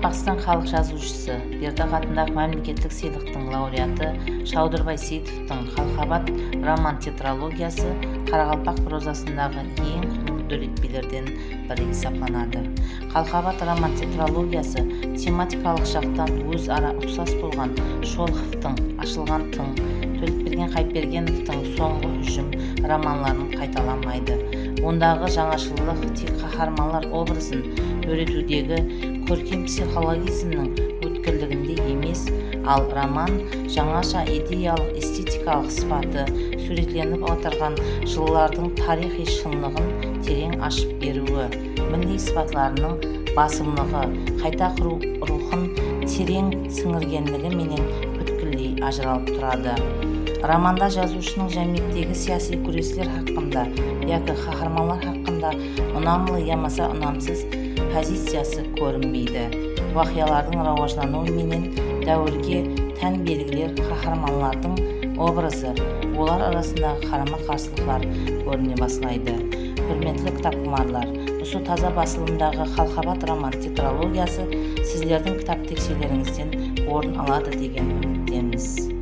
Қарақалпақстан халық жазушысы, Бердіқ атындағы мемлекеттік сыйлықтың лауреаты Шаудырбай Сейітовтың «Қалқабат» роман тетралогиясы Қарақалпақ прозасындағы ең құнды дүретпелерден бірі есептелінеді. «Қалқабат» роман тетралогиясы тематикалық жақтан өзара ұқсас болған Шолоховтың «Ашылған тың», Төлепберген Қайыпбергеновтың «Соңғы үжім» романларын қайталамайды. Ондағы жаңашылдық тек қаһармандар образын өретудегі көркем психологизмнің өткірлігінде емес, ал роман жаңаша идеялық эстетикалық сипаты суретленіп отырған жылдардың тарихи шындығын терең ашып беруі, милли сипатларының басымдығы, қайта құру рухын терең сіңіргендігі менен өткірлей ажыралып тұрады. Романда жазушының жәмиеттегі сияси күресілер хақында, яки қаһармандар хақында ұнамлы ямаса ұнамсыз позициясы көрінбейді. Уақиялардың рауажлануы менен дәуірге тән белгілер, қаһарманлардың образы, олар арасындағы қарама-қарсылықтар көріне бастайды. Құрметті кітапқұмарлар, осы таза басылымдағы «Қалқабат» роман тетралогиясы сіздердің кітап тексерулеріңізден орын алады деген үміттеміз.